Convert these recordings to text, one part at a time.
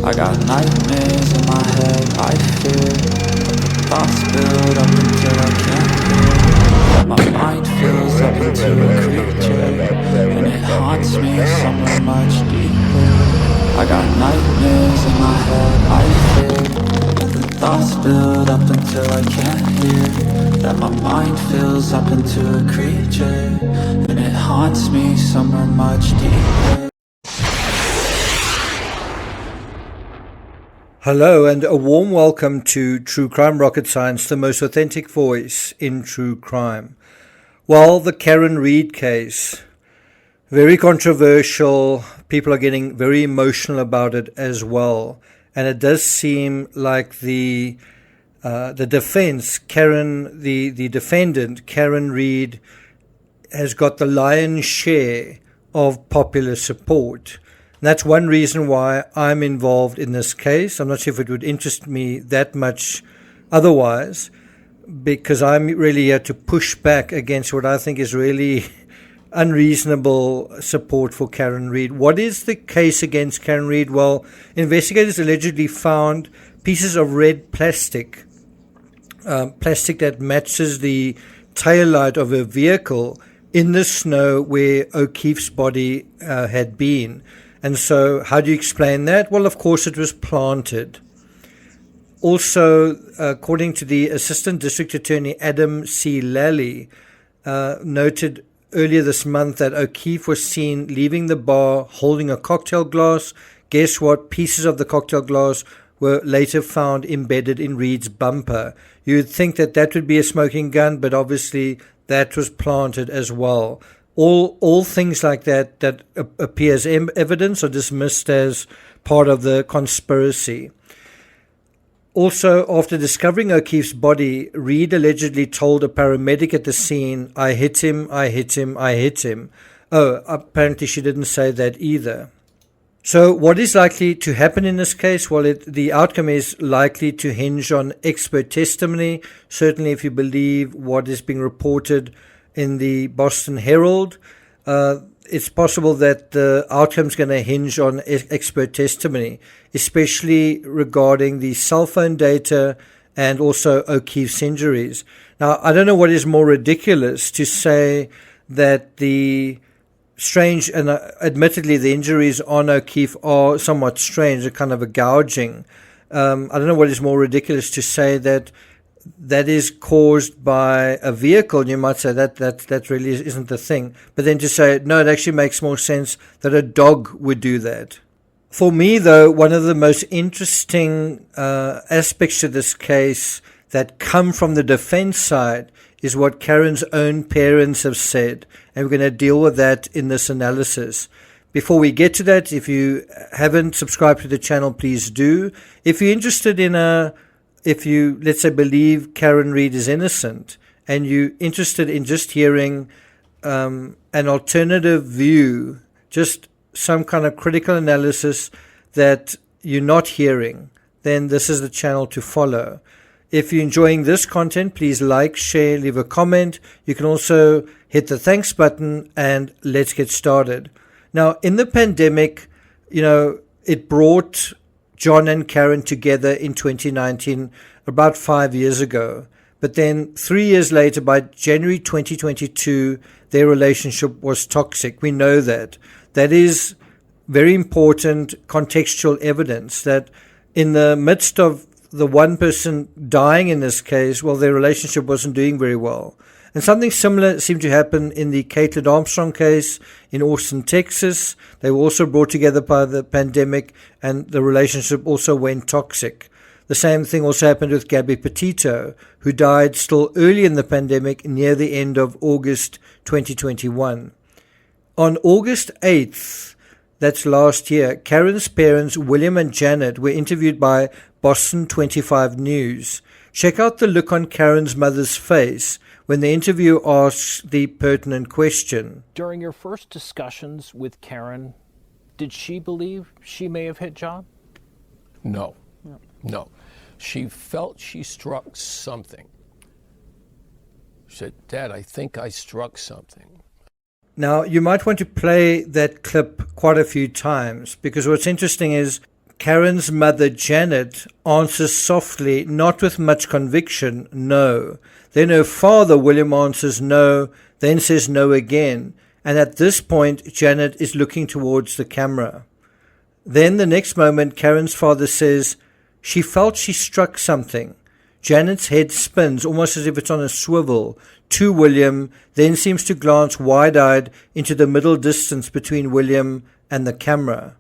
I got nightmares in my head, I fear thoughts build up until I can't hear. My mind fills up into a creature, and it haunts me somewhere much deeper. I got nightmares in my head, I fear the thoughts build up until I can't hear. That my mind fills up into a creature, and it haunts me somewhere much deeper. Hello and a warm welcome to True Crime Rocket Science, the most authentic voice in true crime. Well, the Karen Read case, very controversial. People are getting very emotional about it as well. And it does seem like the defense, the defendant, Karen Read, has got the lion's share of popular support. And that's one reason why I'm involved in this case. I'm not sure if it would interest me that much otherwise, because I'm really here to push back against what I think is really unreasonable support for Karen Read. What is the case against Karen Read? Well, investigators allegedly found pieces of red plastic that matches the taillight of a vehicle in the snow where O'Keefe's body had been. And so how do you explain that? Well, of course, it was planted. Also, according to the Assistant District Attorney Adam C. Lally, noted earlier this month that O'Keefe was seen leaving the bar holding a cocktail glass. Guess what? Pieces of the cocktail glass were later found embedded in Reed's bumper. You would think that that would be a smoking gun, but obviously that was planted as well. All things like that appear as evidence are dismissed as part of the conspiracy. Also, after discovering O'Keefe's body, Reed allegedly told a paramedic at the scene, "I hit him, I hit him, I hit him." Oh, apparently she didn't say that either. So what is likely to happen in this case? Well, the outcome is likely to hinge on expert testimony, certainly if you believe what is being reported in the Boston Herald. It's possible that the outcome is going to hinge on expert testimony, especially regarding the cell phone data and also O'Keefe's injuries. Now, I don't know what is more ridiculous, to say that the strange, and admittedly the injuries on O'Keefe are somewhat strange, a kind of a gouging. I don't know what is more ridiculous, to say that is caused by a vehicle. You might say that really isn't the thing. But then to say, no, it actually makes more sense that a dog would do that. For me, though, one of the most interesting aspects to this case that come from the defense side is what Karen's own parents have said. And we're going to deal with that in this analysis. Before we get to that, if you haven't subscribed to the channel, please do. If you're interested in if you, let's say, believe Karen Read is innocent, and you're interested in just hearing an alternative view, just some kind of critical analysis that you're not hearing, then this is the channel to follow. If you're enjoying this content, please like, share, leave a comment. You can also hit the thanks button, and let's get started. Now, in the pandemic, it brought John and Karen together in 2019, about 5 years ago. But then 3 years later, by January 2022, their relationship was toxic. We know that. That is very important contextual evidence that in the midst of the one person dying in this case, well, their relationship wasn't doing very well. And something similar seemed to happen in the Caitlin Armstrong case in Austin, Texas. They were also brought together by the pandemic, and the relationship also went toxic. The same thing also happened with Gabby Petito, who died still early in the pandemic, near the end of August 2021. On August 8th, that's last year, Karen's parents, William and Janet, were interviewed by Boston 25 News. Check out the look on Karen's mother's face when the interviewer asks the pertinent question. During your first discussions with Karen, did she believe she may have hit John? No. She felt she struck something. She said, "Dad, I think I struck something." Now, you might want to play that clip quite a few times, because what's interesting is Karen's mother, Janet, answers softly, not with much conviction, no. Then her father, William, answers no, then says no again. And at this point, Janet is looking towards the camera. Then the next moment, Karen's father says, she felt she struck something. Janet's head spins, almost as if it's on a swivel, to William, then seems to glance wide-eyed into the middle distance between William and the camera.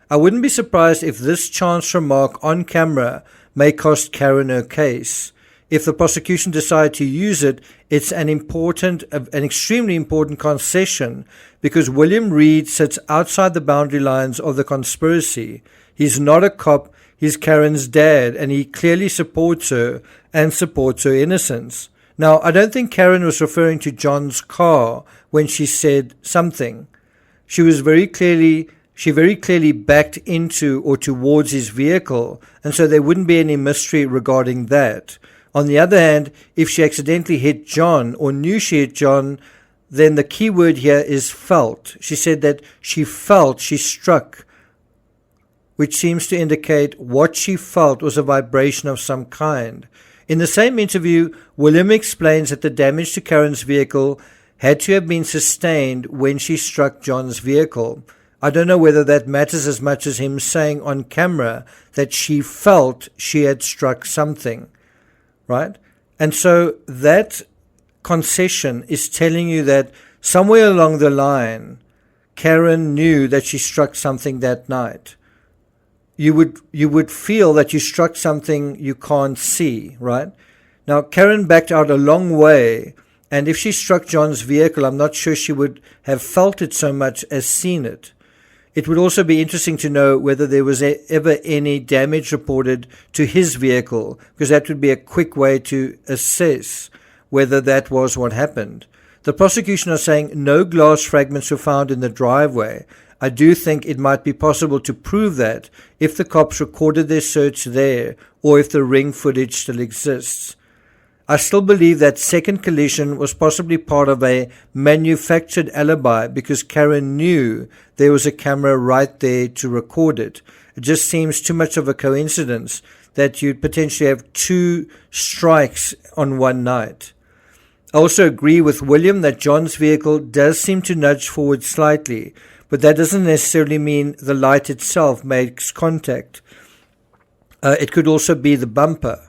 I wouldn't be surprised if this chance remark on camera may cost Karen her case. If the prosecution decide to use it, it's an extremely important concession, because William Reed sits outside the boundary lines of the conspiracy. He's not a cop, he's Karen's dad, and he clearly supports her and supports her innocence. Now, I don't think Karen was referring to John's car when she said something. She very clearly backed into or towards his vehicle, and so there wouldn't be any mystery regarding that. On the other hand, if she accidentally hit John or knew she hit John, then the key word here is felt. She said that she felt she struck, which seems to indicate what she felt was a vibration of some kind. In the same interview, William explains that the damage to Karen's vehicle had to have been sustained when she struck John's vehicle. I don't know whether that matters as much as him saying on camera that she felt she had struck something, right? And so that concession is telling you that somewhere along the line, Karen knew that she struck something that night. You would feel that you struck something you can't see, right? Now, Karen backed out a long way, and if she struck John's vehicle, I'm not sure she would have felt it so much as seen it. It would also be interesting to know whether there was ever any damage reported to his vehicle, because that would be a quick way to assess whether that was what happened. The prosecution are saying no glass fragments were found in the driveway. I do think it might be possible to prove that if the cops recorded their search there, or if the ring footage still exists. I still believe that second collision was possibly part of a manufactured alibi, because Karen knew there was a camera right there to record it. It just seems too much of a coincidence that you'd potentially have two strikes on one night. I also agree with William that John's vehicle does seem to nudge forward slightly, but that doesn't necessarily mean the light itself makes contact. It could also be the bumper.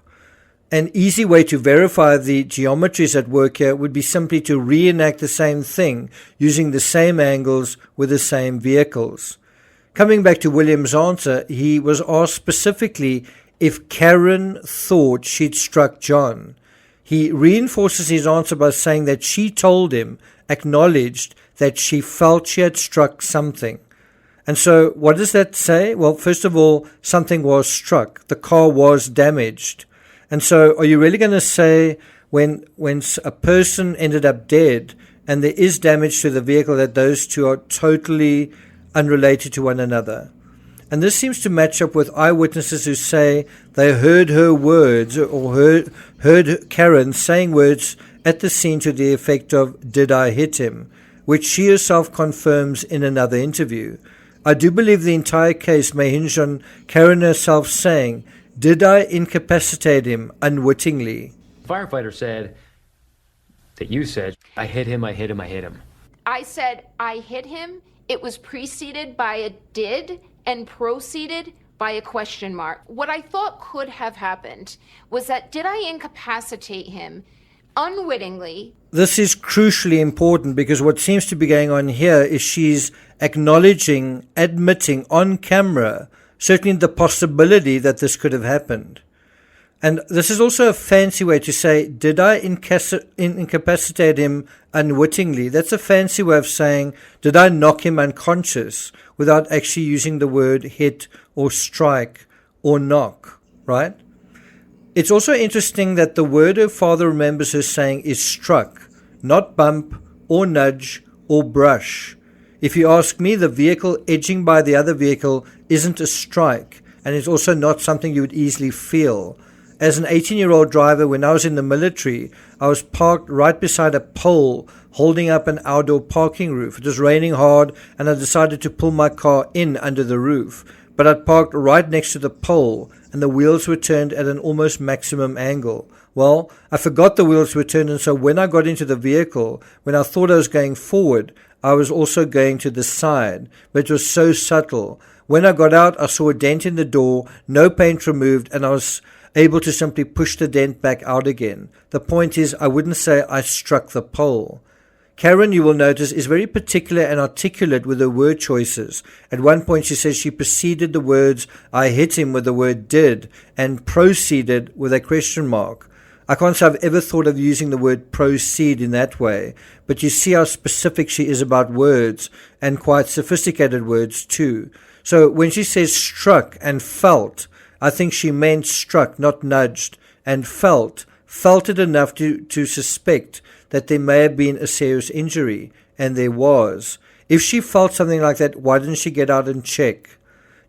An easy way to verify the geometries at work here would be simply to reenact the same thing using the same angles with the same vehicles. Coming back to William's answer, he was asked specifically if Karen thought she'd struck John. He reinforces his answer by saying that she told him, acknowledged that she felt she had struck something. And so what does that say? Well, first of all, something was struck. The car was damaged. And so are you really going to say when a person ended up dead and there is damage to the vehicle that those two are totally unrelated to one another? And this seems to match up with eyewitnesses who say they heard her words or heard Karen saying words at the scene to the effect of, "Did I hit him?" which she herself confirms in another interview. I do believe the entire case may hinge on Karen herself saying, "Did I incapacitate him unwittingly?" Firefighter said that you said, "I hit him, I hit him, I hit him." I said, I hit him. It was preceded by a did and proceeded by a question mark. What I thought could have happened was that, did I incapacitate him unwittingly? This is crucially important, because what seems to be going on here is she's acknowledging, admitting on camera, certainly the possibility that this could have happened. And this is also a fancy way to say, did I incapacitate him unwittingly? That's a fancy way of saying, did I knock him unconscious without actually using the word hit or strike or knock, right? It's also interesting that the word her father remembers her saying is struck, not bump or nudge or brush. If you ask me, the vehicle edging by the other vehicle isn't a strike, and it's also not something you would easily feel. As an 18-year-old driver, when I was in the military, I was parked right beside a pole holding up an outdoor parking roof. It was raining hard, and I decided to pull my car in under the roof. but I'd parked right next to the pole and the wheels were turned at an almost maximum angle. Well, I forgot the wheels were turned, and so when I got into the vehicle, when I thought I was going forward, I was also going to the side, but it was so subtle. When I got out, I saw a dent in the door, no paint removed, and I was able to simply push the dent back out again. The point is, I wouldn't say I struck the pole. Karen, you will notice, is very particular and articulate with her word choices. At one point she says she preceded the words, I hit him, with the word did, and proceeded with a question mark. I can't say I've ever thought of using the word proceed in that way, but you see how specific she is about words, and quite sophisticated words too. So when she says struck and felt, I think she meant struck, not nudged, and felt it enough to suspect that there may have been a serious injury, and there was. If she felt something like that, why didn't she get out and check?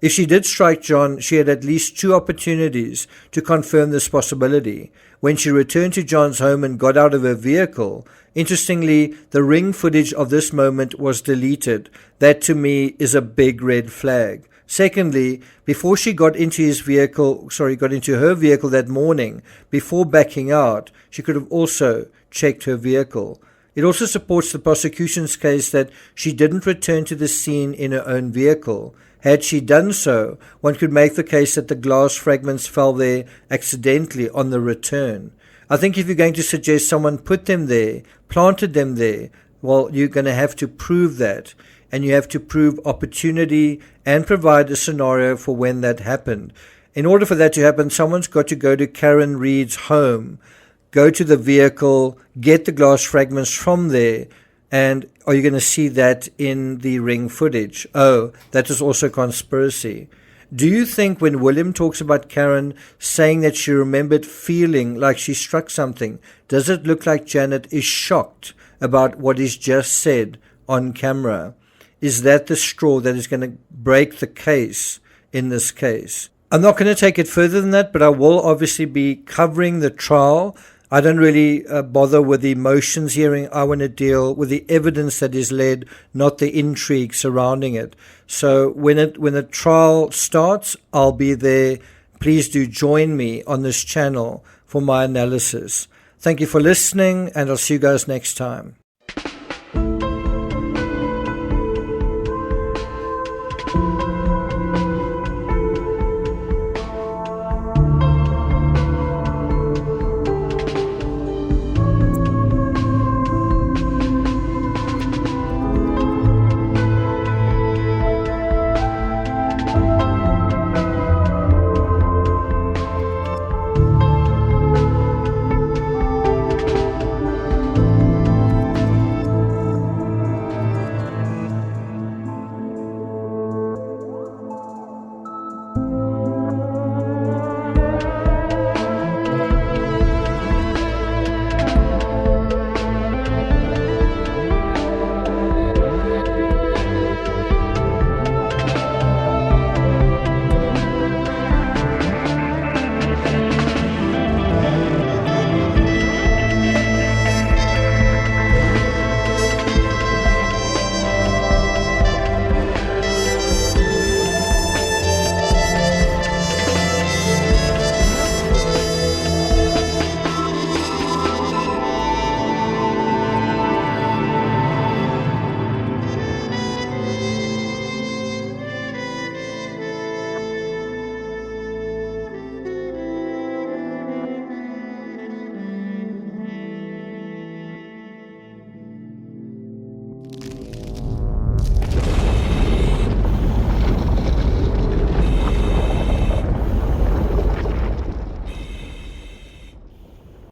If she did strike John, she had at least 2 opportunities to confirm this possibility. When she returned to John's home and got out of her vehicle, interestingly, the ring footage of this moment was deleted. That to me is a big red flag. Secondly, before she got into her vehicle that morning, before backing out, she could have also checked her vehicle. It also supports the prosecution's case that she didn't return to the scene in her own vehicle. Had she done so, one could make the case that the glass fragments fell there accidentally on the return. I think if you're going to suggest someone put them there, planted them there, well, you're going to have to prove that. And you have to prove opportunity and provide a scenario for when that happened. In order for that to happen, someone's got to go to Karen Reed's home, go to the vehicle, get the glass fragments from there, and are you going to see that in the ring footage? Oh, that is also conspiracy. Do you think when William talks about Karen saying that she remembered feeling like she struck something, does it look like Janet is shocked about what is just said on camera? Is that the straw that is going to break the case in this case? I'm not going to take it further than that, but I will obviously be covering the trial. I don't really bother with the emotions hearing. I want to deal with the evidence that is led, not the intrigue surrounding it. So when the trial starts, I'll be there. Please do join me on this channel for my analysis. Thank you for listening, and I'll see you guys next time.